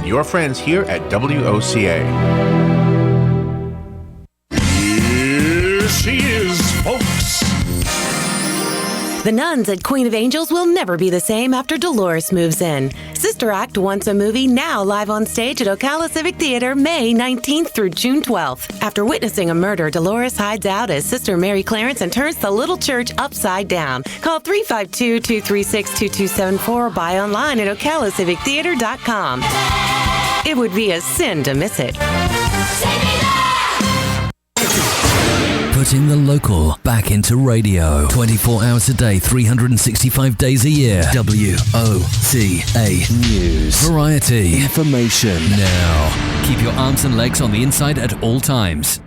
and your friends here at WOCA. Here she is, folks. The nuns at Queen of Angels will never be the same after Dolores moves in. Sister Act Once a Movie, now live on stage at Ocala Civic Theater May 19th through June 12th. After witnessing a murder, Dolores hides out as Sister Mary Clarence and turns the little church upside down. Call 352-236-2274 or buy online at OcalaCivicTheater.com. It would be a sin to miss it. Putting the local back into radio. 24 hours a day, 365 days a year. WOCA News. Variety. Information. Now. Keep your arms and legs on the inside at all times.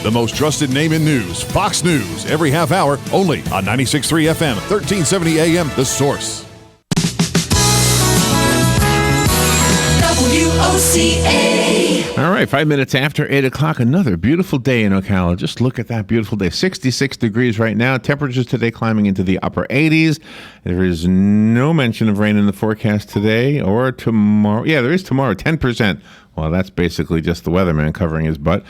The most trusted name in news, Fox News, every half hour, only on 96.3 FM, 1370 AM, The Source. WOCA. All right, 5 minutes after 8 o'clock, another beautiful day in Ocala. Just look at that beautiful day. 66 degrees right now. Temperatures today climbing into the upper 80s. There is no mention of rain in the forecast today or tomorrow. Yeah, there is tomorrow, 10%. Well, that's basically just the weatherman covering his butt.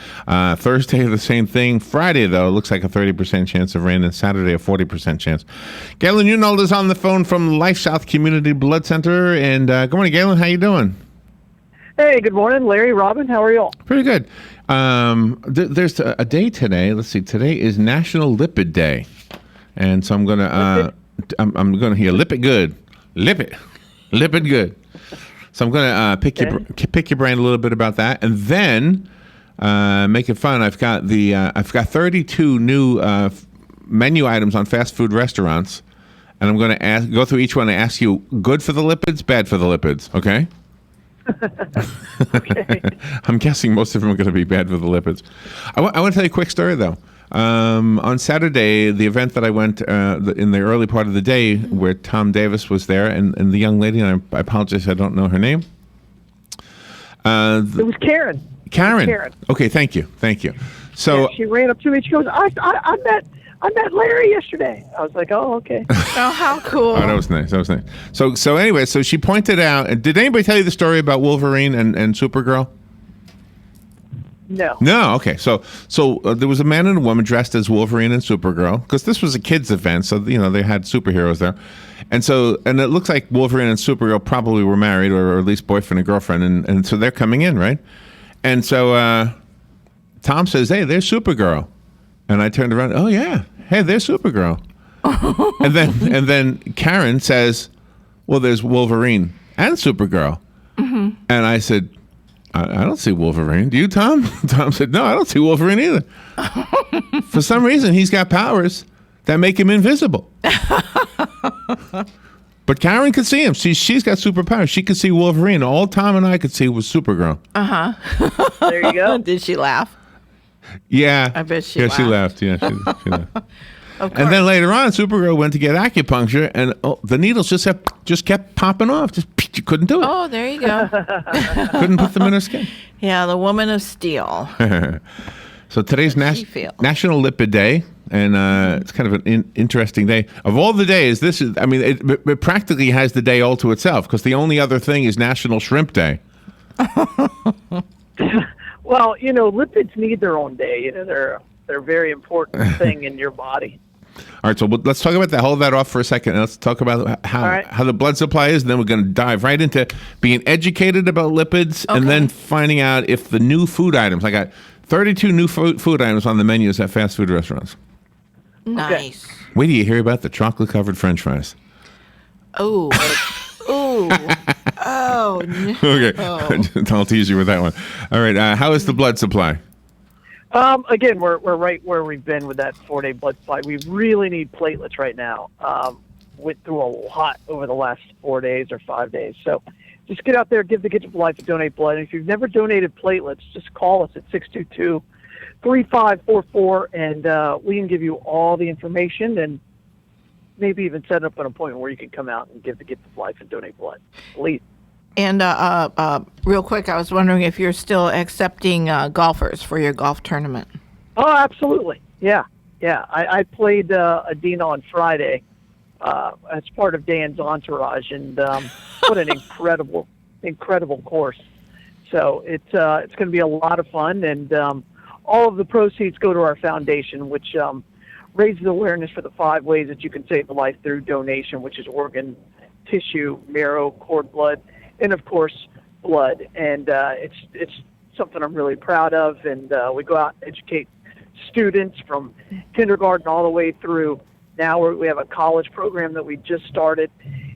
Thursday, the same thing. Friday, though, looks like a 30% chance of rain, and Saturday, a 40% chance. Galen Unold is on the phone from LifeSouth Community Blood Center. And good morning, Galen. How you doing? Hey, good morning, Larry, Robin. How are y'all? Pretty good. There's a day today. Let's see. Today is National Lipid Day, and so I'm gonna I'm gonna hear lipid good, lipid good. So I'm gonna pick your brain a little bit about that, and then make it fun. I've got 32 new menu items on fast food restaurants, and I'm gonna go through each one and ask you good for the lipids, bad for the lipids. Okay. Okay. I'm guessing most of them are going to be bad for the lipids. I want to tell you a quick story, though. On Saturday, the event that I went in the early part of the day where Tom Davis was there, and the young lady, and I apologize, I don't know her name. It was Karen. Karen. Okay, thank you. So yeah, she ran up to me. She goes, I met Larry yesterday. I was like, oh, okay. Oh, how cool. Oh, that was nice. So anyway, so she pointed out, did anybody tell you the story about Wolverine and Supergirl? No. No, okay. So there was a man and a woman dressed as Wolverine and Supergirl, because this was a kids' event, so they had superheroes there, and it looks like Wolverine and Supergirl probably were married, or at least boyfriend and girlfriend, and so they're coming in, right? And so Tom says, "Hey, there's Supergirl," and I turned around, "Oh yeah, hey, there's Supergirl," and then Karen says, "Well, there's Wolverine and Supergirl," and I said, I don't see Wolverine. Do you, Tom? Tom said, no, I don't see Wolverine either. For some reason, he's got powers that make him invisible. But Karen could see him. She's got superpowers. She could see Wolverine. All Tom and I could see was Supergirl. Uh-huh. There you go. Did she laugh? Yeah. I bet she laughed. laughed. She laughed. Yeah, she laughed. And then later on, Supergirl went to get acupuncture, and the needles just kept popping off. You couldn't do it. Oh, there you go. Couldn't put them in her skin. Yeah, the woman of steel. So today's National Lipid Day, and it's kind of an interesting day. Of all the days, it practically has the day all to itself, because the only other thing is National Shrimp Day. Well, lipids need their own day. They're a very important thing in your body. All right, so let's talk about that. Hold that off for a second. And let's talk about how the blood supply is, and then we're going to dive right into being educated about lipids, and then finding out if the new food items. I got 32 new food items on the menus at fast food restaurants. Nice. Okay. Wait till you hear about the chocolate-covered French fries. Oh. Ooh. Oh. No. Okay, I'll tease you with that one. All right, how is the blood supply? Again, we're right where we've been with that 4-day blood supply. We really need platelets right now. Went through a lot over the last 4 days or 5 days. So just get out there, give the Gift of Life, and donate blood. And if you've never donated platelets, just call us at 622-3544, and we can give you all the information and maybe even set up an appointment where you can come out and give the Gift of Life and donate blood. Please. And real quick, I was wondering if you're still accepting golfers for your golf tournament. Oh, absolutely. Yeah. I played Adina on Friday as part of Dan's entourage, and what an incredible incredible course. So it's going to be a lot of fun, and all of the proceeds go to our foundation, which raises awareness for the 5 ways that you can save a life through donation, which is organ, tissue, marrow, cord blood, and of course blood. And it's something I'm really proud of, and we go out and educate students from kindergarten all the way through. Now we have a college program that we just started,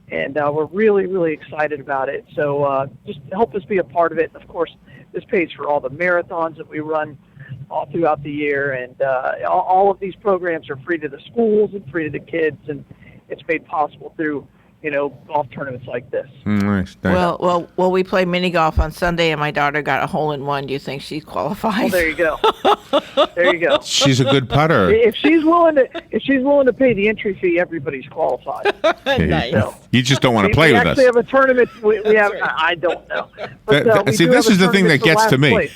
and we're really, really excited about it. So just help us be a part of it. And of course, this pays for all the marathons that we run all throughout the year, and all of these programs are free to the schools and free to the kids, and it's made possible through golf tournaments like this. Nice. Well, we play mini golf on Sunday, and my daughter got a hole-in-one. Do you think she's qualified? Well, there you go. There you go. She's a good putter. If she's willing to pay the entry fee, everybody's qualified. Nice. So, You just don't want to we play with us. actually have a tournament. We have. I don't know. But, we See, do this have is a the thing that tournament gets for to me. last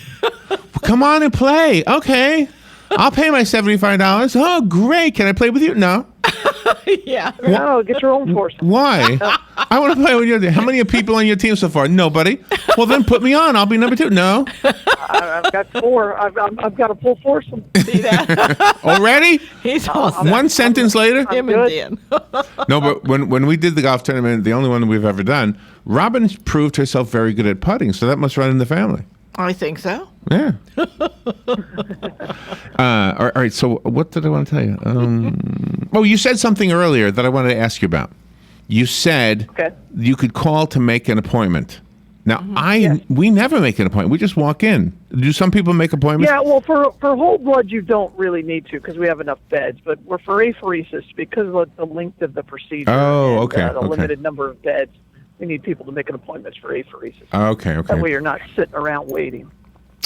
place. Come on and play. Okay. I'll pay my $75. Oh, great. Can I play with you? No. Yeah. No, get your own course. Why? I want to play with you. How many people on your team so far? Nobody. Well, then put me on. I'll be number 2. No. I've got 4. I've got a full foursome. See that? Already? He's awesome. One sentence later? Him good. and Dan. No, but when we did the golf tournament, the only one we've ever done, Robin proved herself very good at putting, so that must run in the family. I think so. Yeah. All right. So what did I want to tell you? You said something earlier that I wanted to ask you about. You said you could call to make an appointment. Now, we never make an appointment. We just walk in. Do some people make appointments? Yeah, well, for whole blood, you don't really need to because we have enough beds. But we're for apheresis because of the length of the procedure. Oh, and, okay. The limited number of beds. We need people to make an appointment for apheresis. Okay. That way you're not sitting around waiting.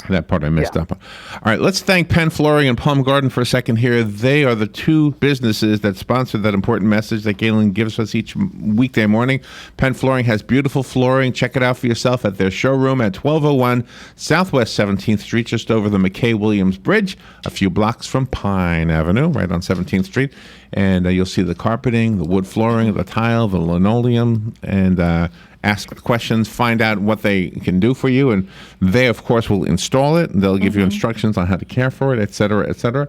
That part I messed up. All right, let's thank Penn Flooring and Palm Garden for a second here. They are the 2 businesses that sponsor that important message that Galen gives us each weekday morning. Penn Flooring has beautiful flooring. Check it out for yourself at their showroom at 1201 Southwest 17th Street, just over the McKay-Williams Bridge, a few blocks from Pine Avenue, right on 17th Street. And you'll see the carpeting, the wood flooring, the tile, the linoleum, and ask questions, find out what they can do for you, and they, of course, will install it. They'll give you instructions on how to care for it, et cetera, et cetera.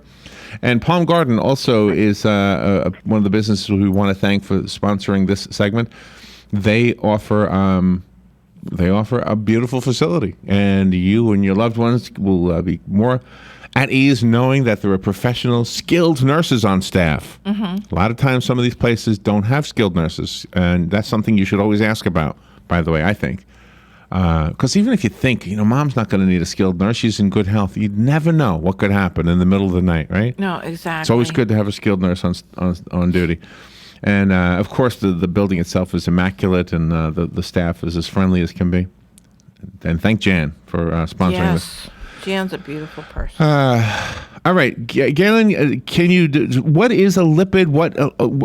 And Palm Garden also is one of the businesses we want to thank for sponsoring this segment. They offer a beautiful facility, and you and your loved ones will be more at ease knowing that there are professional, skilled nurses on staff. A lot of times, some of these places don't have skilled nurses, and that's something you should always ask about, by the way, I think. Because even if you think, mom's not going to need a skilled nurse, she's in good health, you'd never know what could happen in the middle of the night, right? No, exactly. It's always good to have a skilled nurse on duty. And, of course, the building itself is immaculate, and the staff is as friendly as can be. And thank Jan for sponsoring this. Jan's a beautiful person. All right, Galen, can you what is a lipid? What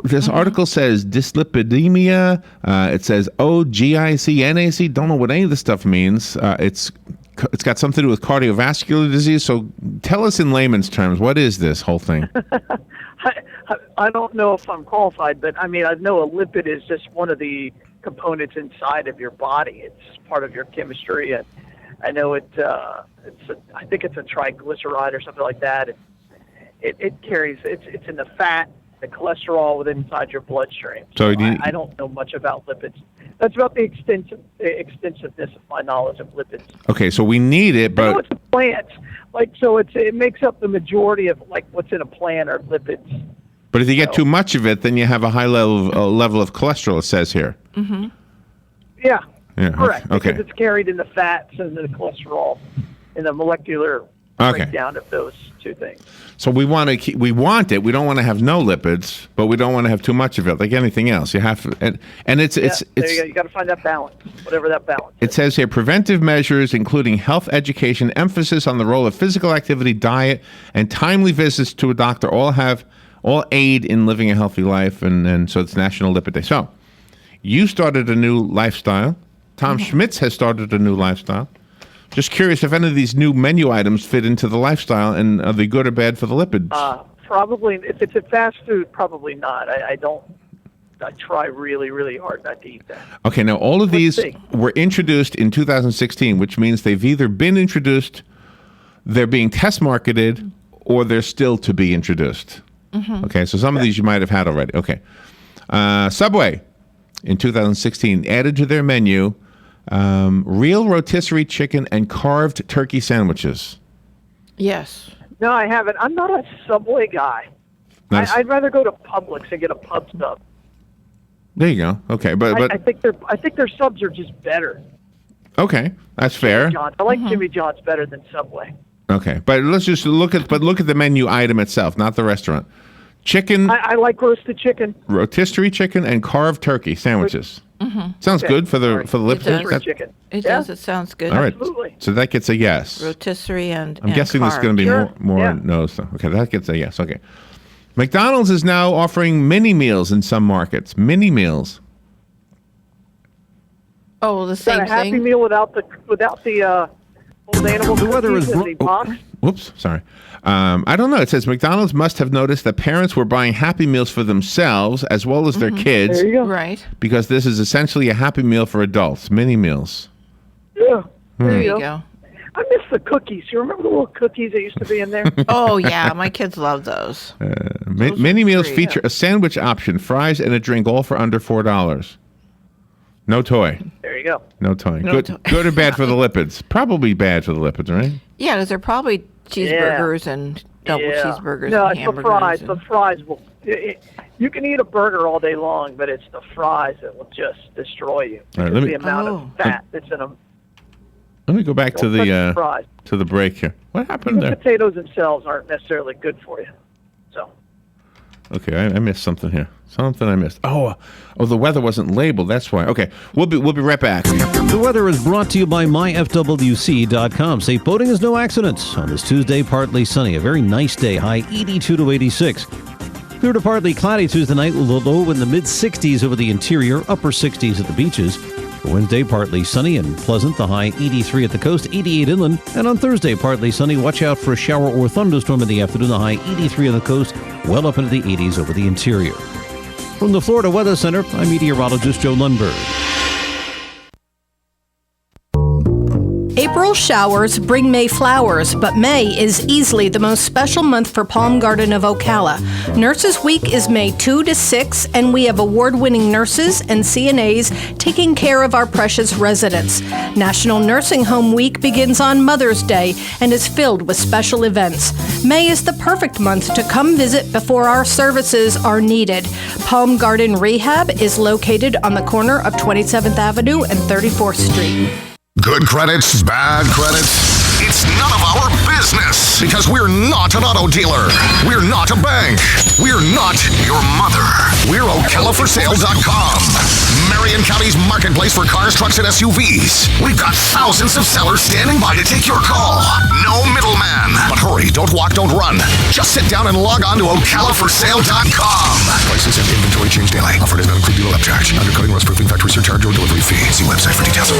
this article says, dyslipidemia. It says OGIC-NAC. Don't know what any of this stuff means. It's got something to do with cardiovascular disease. So tell us in layman's terms, what is this whole thing? I don't know if I'm qualified, but I know a lipid is just one of the components inside of your body. It's part of your chemistry, and I know I think it's a triglyceride or something like that. It carries. It's in the fat, the cholesterol within inside your bloodstream. So I don't know much about lipids. That's about the extensiveness of my knowledge of lipids. Okay, so we need it, but I know it's a plant. It makes up the majority of what's in a plant are lipids. But if you get too much of it, then you have a high level of cholesterol. It says here. Mm-hmm. Yeah. Yeah. Correct. Okay. Because it's carried in the fats and the cholesterol, in the molecular breakdown of those 2 things. So we want it. We don't want to have no lipids, but we don't want to have too much of it. Like anything else, you have to. And it's there you go. You got to find that balance, whatever that balance is. It says here preventive measures, including health education, emphasis on the role of physical activity, diet, and timely visits to a doctor, all aid in living a healthy life. And so it's National Lipid Day. So you started a new lifestyle. Tom Schmitz has started a new lifestyle. Just curious if any of these new menu items fit into the lifestyle, and are they good or bad for the lipids? Probably, if it's a fast food, probably not. I don't I try really, really hard not to eat that. Okay, now all of these see. were introduced in 2016, which means they've either been introduced, they're being test marketed, or they're still to be introduced. Okay, so some of these you might have had already. Okay. Subway, in 2016, added to their menu real rotisserie chicken and carved turkey sandwiches. Yes. No, I haven't. I'm not a Subway guy. Nice. I'd rather go to Publix and get a pub sub. There you go. Okay, but I think their subs are just better. okay, that's fair. John's. I like Jimmy John's better than Subway. Okay, but let's just look at the menu item itself, not the restaurant. Chicken, I like roasted chicken. rotisserie chicken, and carved turkey sandwiches. Sounds good for the lip. does. That- Chicken. It Yeah. does. It sounds good. all right, Absolutely. so that gets a yes. Rotisserie and I'm guessing there's going to be Sure. more Yeah. no's. Though. Okay, that gets a yes. Okay. McDonald's is now offering mini meals in some markets. Mini meals. Oh, the Is that same a Happy thing. Meal without the old animal The weather cookies is in the box? Whoops, sorry. I don't know. It says McDonald's must have noticed that parents were buying Happy Meals for themselves as well as their kids There you go. Right. because this is essentially a Happy Meal for adults. Mini meals. Yeah. There you go. I miss the cookies. You remember the little cookies that used to be in there? Oh, yeah. My kids love those. Mini meals free, feature a sandwich option, fries, and a drink, all for under $4. No toy. There you go. No toy. No good, toy. good or bad for the lipids? Probably bad for the lipids, right? Yeah, because they're probably cheeseburgers and double cheeseburgers No, and it's the hamburgers. fries. and- The fries will. You can eat a burger all day long, but it's the fries that will just destroy you. All right, Because let me- the amount Oh. of fat that's in them. Let me go back to Don't touch the fries. to the break here. What happened The there? potatoes themselves aren't necessarily good for you. So. Okay, I missed something here. Something I missed. Oh, the weather wasn't labeled. That's why. Okay, we'll be right back. The weather is brought to you by myfwc.com. Safe boating is no accident. On this Tuesday, partly sunny. A very nice day. High 82 to 86. Clear to partly cloudy Tuesday night with a low in the mid-60s over the interior, upper 60s at the beaches. For Wednesday, partly sunny and pleasant. The high 83 at the coast, 88 inland. And on Thursday, partly sunny. Watch out for a shower or thunderstorm in the afternoon. The high 83 on the coast, well up into the 80s over the interior. From the Florida Weather Center, I'm meteorologist Joe Lundberg. April showers bring May flowers, but May is easily the most special month for Palm Garden of Ocala. Nurses Week is May 2 to 6, and we have award-winning nurses and CNAs taking care of our precious residents. National Nursing Home Week begins on Mother's Day and is filled with special events. May is the perfect month to come visit before our services are needed. Palm Garden Rehab is located on the corner of 27th Avenue and 34th Street. Good credits, bad credits. It's none of our business because we're not an auto dealer. We're not a bank. We're not your mother. We're OcalaForSale.com. Marion County's marketplace for cars, trucks, and SUVs. We've got thousands of sellers standing by to take your call. No middleman. But hurry, don't walk, don't run. Just sit down and log on to OcalaForSale.com. Prices and inventory change daily. Offer does not include dealer upcharge. Undercutting, rust proofing, factory surcharge, or delivery fee. See website for details.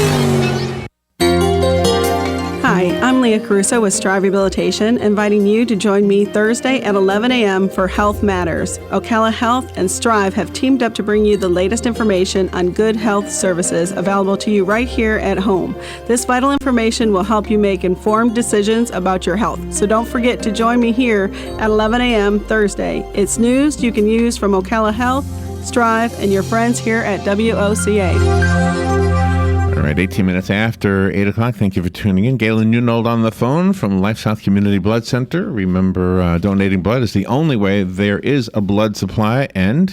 Hi, I'm Leah Caruso with Strive Rehabilitation, inviting you to join me Thursday at 11 a.m. for Health Matters. Ocala Health and Strive have teamed up to bring you the latest information on good health services available to you right here at home. This vital information will help you make informed decisions about your health. So don't forget to join me here at 11 a.m. Thursday. It's news you can use from Ocala Health, Strive, and your friends here at WOCA. All right, 18 minutes after 8 o'clock. Thank you for tuning in. Galen Unold on the phone from LifeSouth Community Blood Center. Remember, donating blood is the only way there is a blood supply, and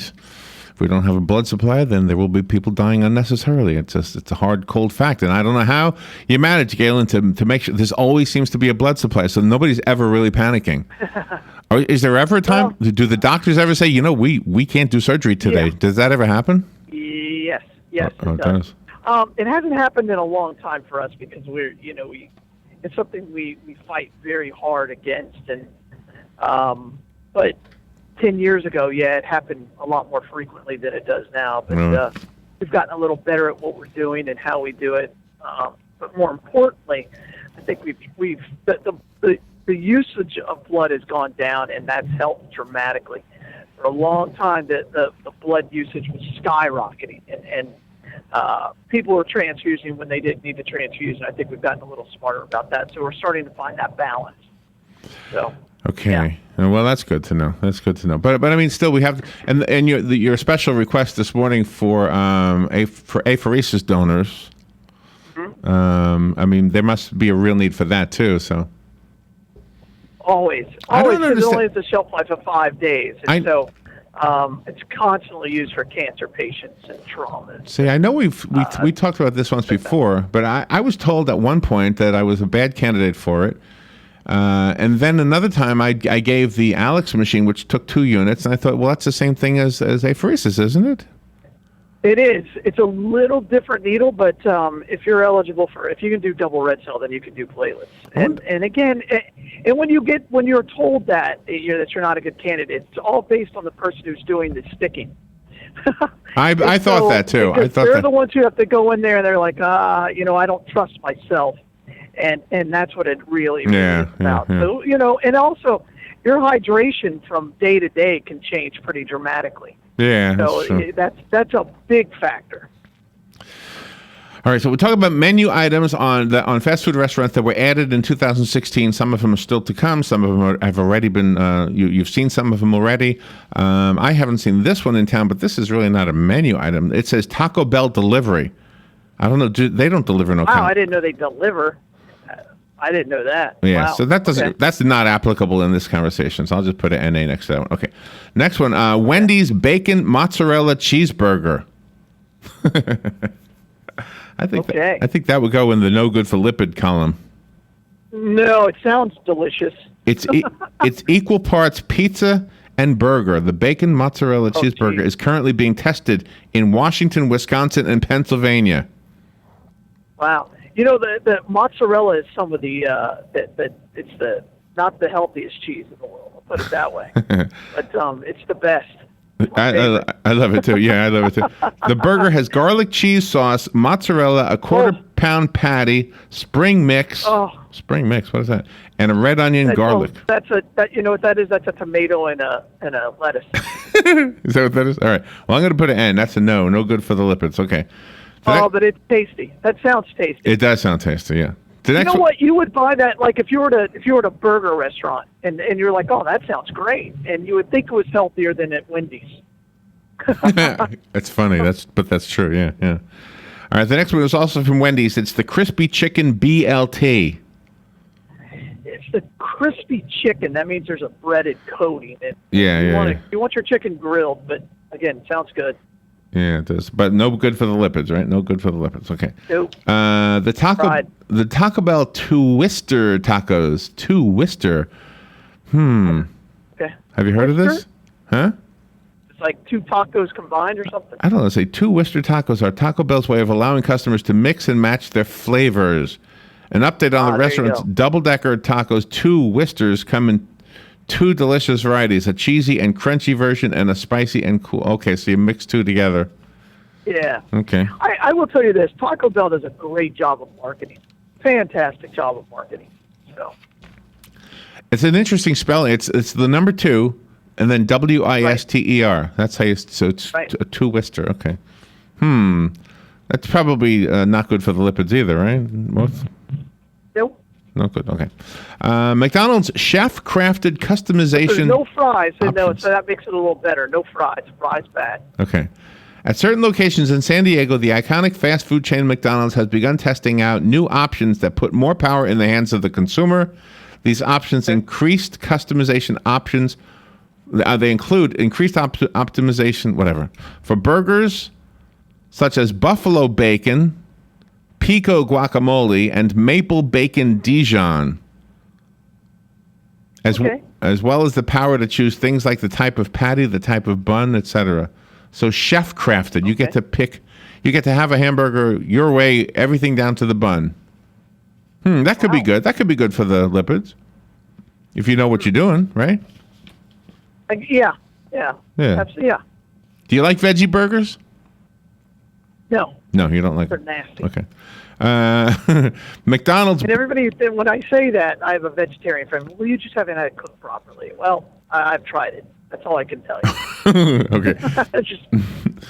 if we don't have a blood supply, then there will be people dying unnecessarily. It's a hard, cold fact, and I don't know how you manage, Galen, to make sure. There's always seems to be a blood supply, so nobody's ever really panicking. Or is there ever a time? Do the doctors ever say, we can't do surgery today? Yeah. Does that ever happen? Yes, it it does. It hasn't happened in a long time for us because it's something we fight very hard against. And but 10 years ago, it happened a lot more frequently than it does now. But we've gotten a little better at what we're doing and how we do it. But more importantly, I think the usage of blood has gone down, and that's helped dramatically for a long time that the blood usage was skyrocketing, and people were transfusing when they didn't need to transfuse, and I think we've gotten a little smarter about that. So we're starting to find that balance. So. Okay. Yeah. Well, that's good to know. That's good to know. But I mean, still, we have and your special request this morning for apheresis donors. Mm-hmm. I mean, there must be a real need for that too. So. Always. I don't Because it only understand. has a shelf life of 5 days, and so it's constantly used for cancer patients and trauma. See, I know we talked about this once before, but I was told at one point that I was a bad candidate for it. And then another time I gave the Alex machine, which took 2 units, and I thought, well, that's the same thing as apheresis, isn't it? It is. It's a little different needle, but if you're eligible if you can do double red cell, then you can do platelets. And again, and when you're told that that you're not a good candidate, it's all based on the person who's doing the sticking. I thought that too. I thought they're that. the ones who have to go in there and they're like, I don't trust myself, and that's what it really is about. Yeah. So and also your hydration from day to day can change pretty dramatically. Yeah. So that's a big factor. All right, so we're talking about menu items on fast food restaurants that were added in 2016. Some of them are still to come. Some of them have already been. You've seen some of them already. I haven't seen this one in town, but this is really not a menu item. It says Taco Bell delivery. I don't know. They don't deliver in Ocala. Wow, I didn't know they deliver. I didn't know that. Yeah, Wow. so that doesn't. Okay. That's not applicable in this conversation. So I'll just put an NA next to that one. Okay, next one. Wendy's bacon mozzarella cheeseburger. I think that would go in the no good for lipid column. No, it sounds delicious. It's equal parts pizza and burger. The bacon mozzarella cheeseburger is currently being tested in Washington, Wisconsin, and Pennsylvania. Wow. The mozzarella is some of the it's not the healthiest cheese in the world. I'll put it that way. But it's the best. I love it too. Yeah, I love it too. The burger has garlic cheese sauce, mozzarella, a quarter-pound patty, spring mix. Spring mix. What is that? And a red onion garlic. You know what that is? That's a tomato and a lettuce. Is that what that is? All right. Well, I'm going to put an N. That's a no. No good for the lipids. Okay. But it's tasty. That sounds tasty. It does sound tasty. Yeah. You know what? You would buy that like if you were at a burger restaurant and you're like, oh, that sounds great, and you would think it was healthier than at Wendy's. That's funny. That's true. Yeah. Yeah. All right. The next one is also from Wendy's. It's the crispy chicken BLT. It's the crispy chicken. That means there's a breaded coating. You want your chicken grilled, but again, sounds good. Yeah, it does. But no good for the lipids, right? No good for the lipids. Okay. Nope. The Taco Bell Twister tacos. Twister. Okay. Have you heard of this? Huh? It's like 2 tacos combined or something. I don't know. Say Twister tacos are Taco Bell's way of allowing customers to mix and match their flavors. An update on the restaurant's double-decker tacos. Twisters come in 2 delicious varieties, a cheesy and crunchy version and a spicy and cool. Okay, so you mix 2 together. Yeah. Okay. I will tell you this. Taco Bell does a great job of marketing. Fantastic job of marketing. So. It's an interesting spelling. It's the number 2 and then Wister. That's how so it's a Twister. Okay. That's probably not good for the lipids either, right? Nope. No good. Okay. McDonald's chef-crafted customization. There's no fries, so that makes it a little better. No fries. Fries bad. Okay. At certain locations in San Diego, the iconic fast food chain McDonald's has begun testing out new options that put more power in the hands of the consumer. These options increased customization options. They include increased optimization, for burgers such as buffalo bacon, pico guacamole, and maple bacon Dijon, as well as the power to choose things like the type of patty, the type of bun, etc. So chef crafted. You get to pick. You get to have a hamburger your way, everything down to the bun. That could be good. That could be good for the lipids, if you know what you're doing, right? Yeah. Absolutely, yeah. Do you like veggie burgers? No. No, you don't like They're them. nasty. Okay. McDonald's. And everybody, when I say that, I have a vegetarian friend. Well, you just haven't had it cooked properly. Well, I've tried it. That's all I can tell you. Okay. It's just,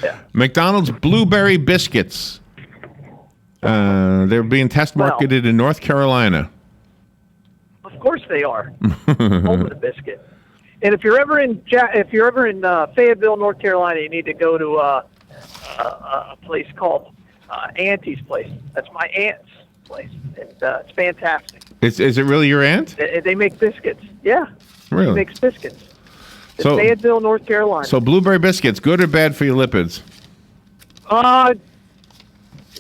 yeah. McDonald's blueberry biscuits. They're being test marketed in North Carolina. Of course they are. Home of the biscuit. And if you're ever in Fayetteville, North Carolina, you need to go to a place called Auntie's place. That's my aunt's place. It's fantastic. Is it really your aunt? They make biscuits. Yeah. Really? She makes biscuits. In So- Fayetteville, North Carolina. So blueberry biscuits, good or bad for your lipids?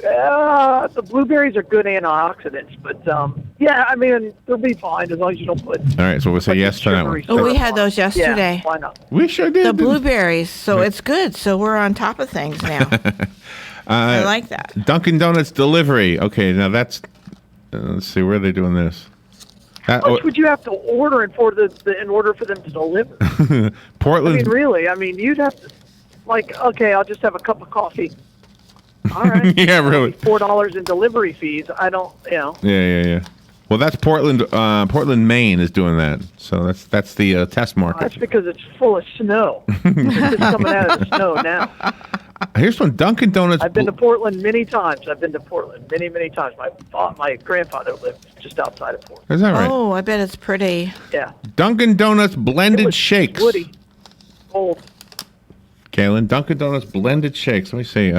The blueberries are good antioxidants, but yeah, I mean they'll be fine as long as you don't put. All right, so we'll say yes to that one. Oh, we had those yesterday. Yeah, why not? We sure did. The blueberries, so it's good. So we're on top of things now. I like that. Dunkin' Donuts delivery. Okay, now that's. Let's see, where are they doing this? How much would you have to order in order for them to deliver? I Portland. mean, really? I mean, you'd have to, like, okay, I'll just have a cup of coffee. All right. Yeah, really. $4 in delivery fees. I don't, Yeah. Well, that's Portland. Portland, Maine is doing that. So that's the test market. That's because it's full of snow. It's coming out of the snow now. Here's one. Dunkin' Donuts. I've been to Portland many times. Many times. My grandfather lived just outside of Portland. Is that right? Oh, I bet it's pretty. Yeah. Dunkin' Donuts blended shakes. Woody. Old. Galen, Dunkin' Donuts blended shakes. Let me see.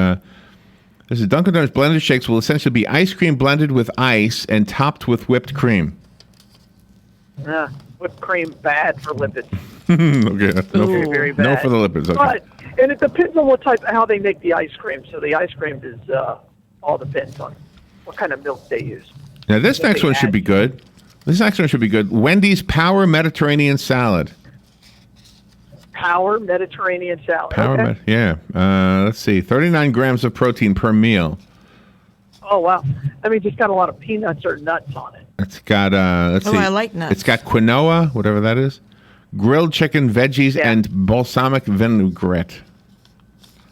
This is Dunkin' Donuts blended shakes will essentially be ice cream blended with ice and topped with whipped cream. Whipped cream bad for lipids. Okay. Very, very bad. No for the lipids. Okay. And it depends on how they make the ice cream. So the ice cream is all depends on what kind of milk they use. Now this next one should be good. Wendy's Power Mediterranean Salad. Power Mediterranean salad. Yeah. Let's see. 39 grams of protein per meal. Oh wow! I mean, just got a lot of peanuts or nuts on it. It's got let's see. I like nuts. It's got quinoa, whatever that is, grilled chicken, veggies, and balsamic vinaigrette.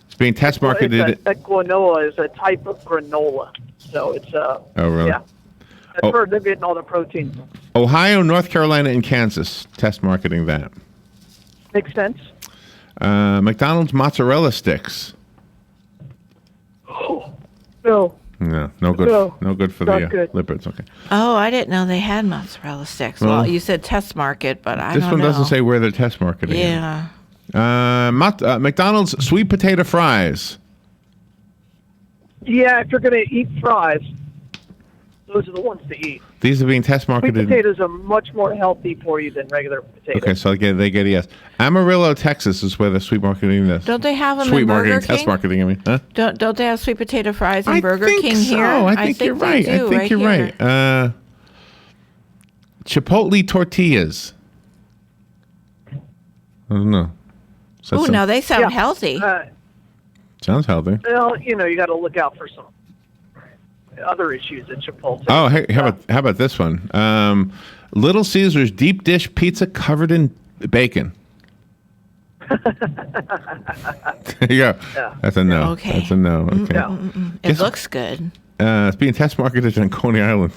It's being test marketed. That quinoa is a type of granola, so it's Oh really? Yeah. That's where they're getting all the protein. Ohio, North Carolina, and Kansas test marketing that. Makes sense. McDonald's mozzarella sticks. Oh, no. No good. No, No good for the not good. lipids. Okay. Oh, I didn't know they had mozzarella sticks. Well, you said test market, but I don't know. This one doesn't say where they're test marketing. Yeah. McDonald's sweet potato fries. Yeah, if you're going to eat fries, those are the ones to eat. These are being test Sweet marketed. potatoes are much more healthy for you than regular potatoes. Okay, so they get a yes. Amarillo, Texas is where they're sweet marketing this. Don't they have them Sweet in marketing, Burger King? test marketing, I mean. Huh? Don't they have sweet potato fries in Burger King so. here? I think you're right. They do, I think you're here. right. Chipotle tortillas. I don't know. Oh, now they sound healthy. Sounds healthy. Well, you got to look out for some other issues at Chipotle. Oh, hey, how about this one? Little Caesars deep dish pizza covered in bacon. There you go. Yeah. That's a no. Okay. That's a no. Okay. No. It looks good. It's being test marketed in Coney Island.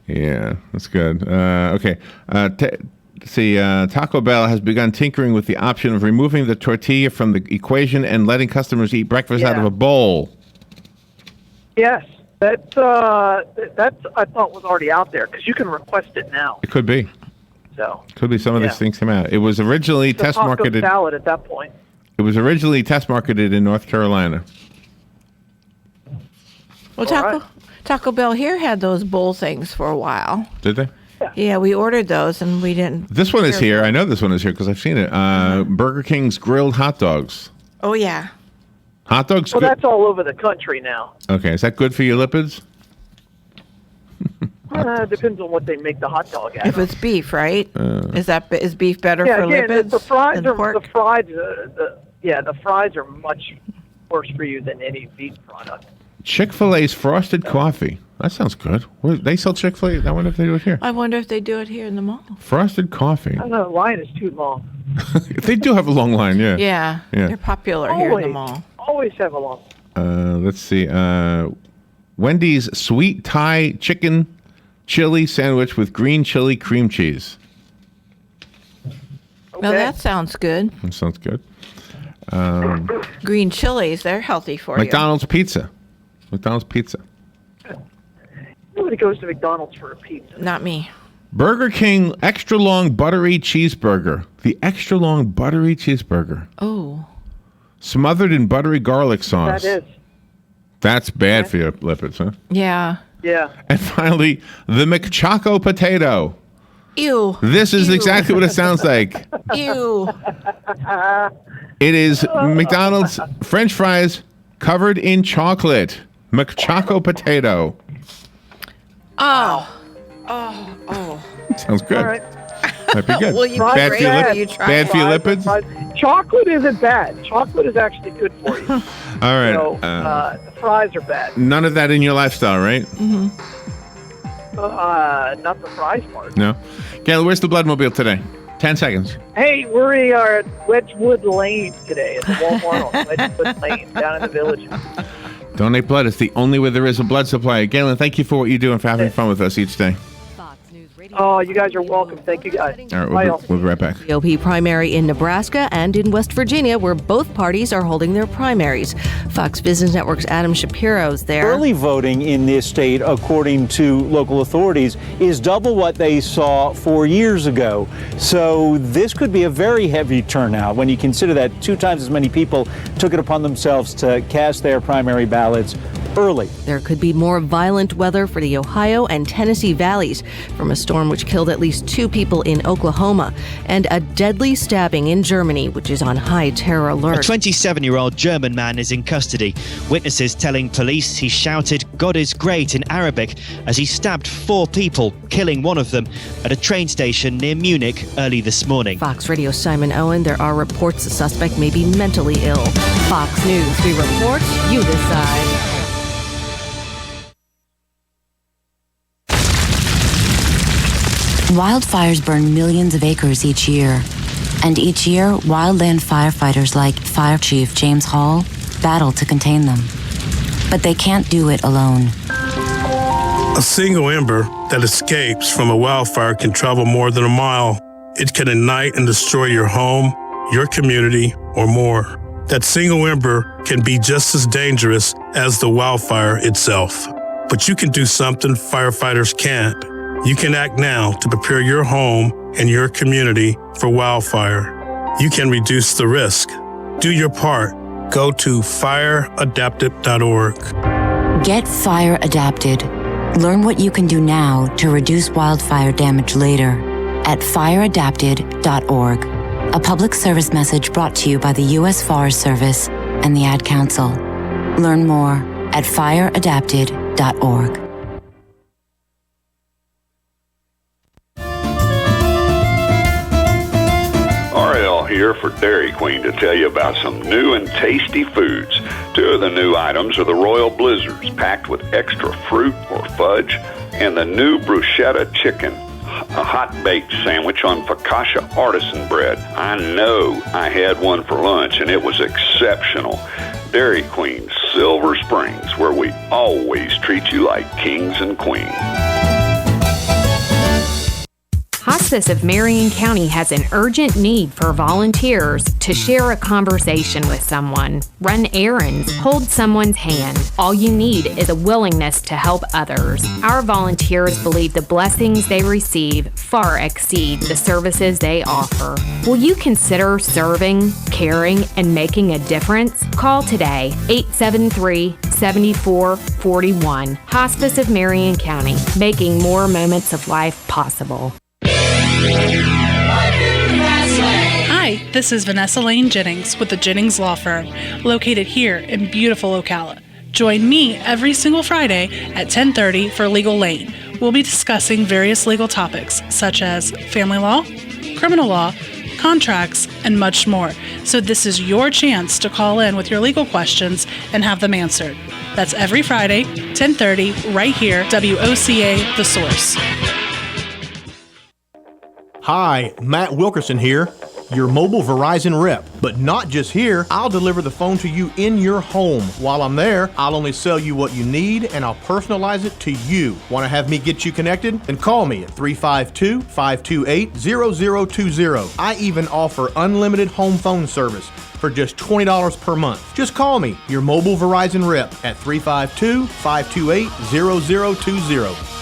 Yeah, that's good. Okay. Taco Bell has begun tinkering with the option of removing the tortilla from the equation and letting customers eat breakfast out of a bowl. Yes, that's I thought was already out there because you can request it now. It could be. So Could be some of these things came out. It was originally it's a test taco marketed. salad at that point. It was originally test marketed in North Carolina. Well, Taco Bell here had those bowl things for a while. Did they? Yeah, we ordered those and we didn't. This one is here. I know this one is here because I've seen it. Burger King's grilled hot dogs. Oh yeah. Hot dogs. Well, good. that's all over the country now. Okay, is that good for your lipids? Depends on what they make the hot dog out If of. it's beef, right? Is beef better Yeah, for again, lipids the fries than are pork? the fries are much worse for you than any beef product. Chick-fil-A's frosted coffee. That sounds good. They sell Chick-fil-A. I wonder if they do it here. I wonder if they do it here in the mall. Frosted coffee. I don't know, the line is too long. They do have a long line, yeah. Yeah, they're popular here in the mall. Always have a long. Let's see. Wendy's sweet Thai chicken chili sandwich with green chili cream cheese. Well, that sounds good. That sounds good. Green chilies, they're healthy for McDonald's pizza. McDonald's pizza. Nobody goes to McDonald's for a pizza. Not me. Burger King extra long buttery cheeseburger. The extra long buttery cheeseburger. Oh. Smothered in buttery garlic sauce. That is. That's bad for your lipids, huh? Yeah. Yeah. And finally, the McChoco potato. Ew. This is exactly what it sounds like. Ew. It is McDonald's French fries covered in chocolate. McChoco potato. Oh. Sounds good. All right. Might be good. Well, you bad for your bad for your lipids? Chocolate isn't bad. Chocolate is actually good for you. All right. So, the fries are bad. None of that in your lifestyle, right? Mm-hmm. Not the fries part. No. Galen, where's the Bloodmobile today? 10 seconds. Hey, we are at Wedgwood Lane today at the Walmart on Wedgwood Lane down in the Village. Donate blood. It's the only way there is a blood supply. Galen, thank you for what you do and for having fun with us each day. Oh, you guys are welcome. Thank you, guys. All right, we'll be right back. GOP primary in Nebraska and in West Virginia, where both parties are holding their primaries. Fox Business Network's Adam Shapiro's there. Early voting in this state, according to local authorities, is double what they saw 4 years ago. So this could be a very heavy turnout when you consider that 2 times as many people took it upon themselves to cast their primary ballots early. There could be more violent weather for the Ohio and Tennessee valleys from a storm which killed at least 2 people in Oklahoma and a deadly stabbing in Germany, which is on high terror alert. A 27-year-old German man is in custody. Witnesses telling police he shouted "God is great" in Arabic as he stabbed 4 people, killing one of them at a train station near Munich early this morning. Fox Radio Simon Owen, there are reports the suspect may be mentally ill. Fox News, we report, you decide. Wildfires burn millions of acres each year. And each year, wildland firefighters like Fire Chief James Hall battle to contain them. But they can't do it alone. A single ember that escapes from a wildfire can travel more than a mile. It can ignite and destroy your home, your community, or more. That single ember can be just as dangerous as the wildfire itself. But you can do something firefighters can't. You can act now to prepare your home and your community for wildfire. You can reduce the risk. Do your part. Go to fireadapted.org. Get fire adapted. Learn what you can do now to reduce wildfire damage later at fireadapted.org. A public service message brought to you by the U.S. Forest Service and the Ad Council. Learn more at fireadapted.org. Here for Dairy Queen to tell you about some new and tasty foods. 2 of the new items are the Royal Blizzards, packed with extra fruit or fudge, and the new bruschetta chicken, a hot-baked sandwich on focaccia artisan bread. I know I had one for lunch, and it was exceptional. Dairy Queen, Silver Springs, where we always treat you like kings and queens. Hospice of Marion County has an urgent need for volunteers to share a conversation with someone, run errands, hold someone's hand. All you need is a willingness to help others. Our volunteers believe the blessings they receive far exceed the services they offer. Will you consider serving, caring, and making a difference? Call today, 873-7441. Hospice of Marion County, making more moments of life possible. Hi, this is Vanessa Lane Jennings with the Jennings Law Firm, located here in beautiful Ocala. Join me every single Friday at 10:30 for Legal Lane. We'll be discussing various legal topics such as family law, criminal law, contracts, and much more. So this is your chance to call in with your legal questions and have them answered. That's every Friday, 10:30, right here, WOCA The Source. Hi, Matt Wilkerson here. your mobile Verizon rep. But not just here, I'll deliver the phone to you in your home. While I'm there, I'll only sell you what you need and I'll personalize it to you. Want to have me get you connected? Then call me at 352-528-0020. I even offer unlimited home phone service for just $20 per month. Just call me, your mobile Verizon rep, at 352-528-0020.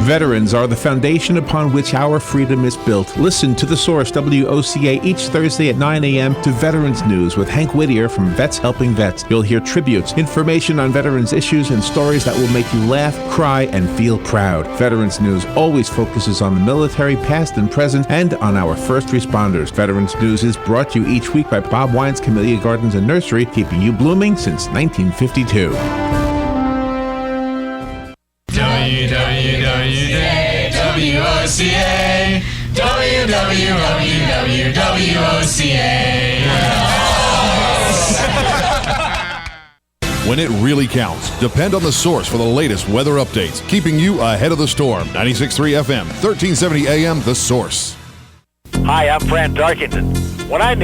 Veterans are the foundation upon which our freedom is built. Listen to The Source, WOCA, each Thursday at 9 a.m. to Veterans News with Hank Whittier from Vets Helping Vets. You'll hear tributes, information on veterans issues, and stories that will make you laugh, cry, and feel proud. Veterans News always focuses on the military, past and present, and on our first responders. Veterans News is brought to you each week by Bob Wine's Camellia Gardens and Nursery, keeping you blooming since 1952. WOCA, When it really counts, depend on The Source for the latest weather updates, keeping you ahead of the storm. 96.3 FM, 1370 AM, The Source. Hi, I'm Fran Darkington. When I need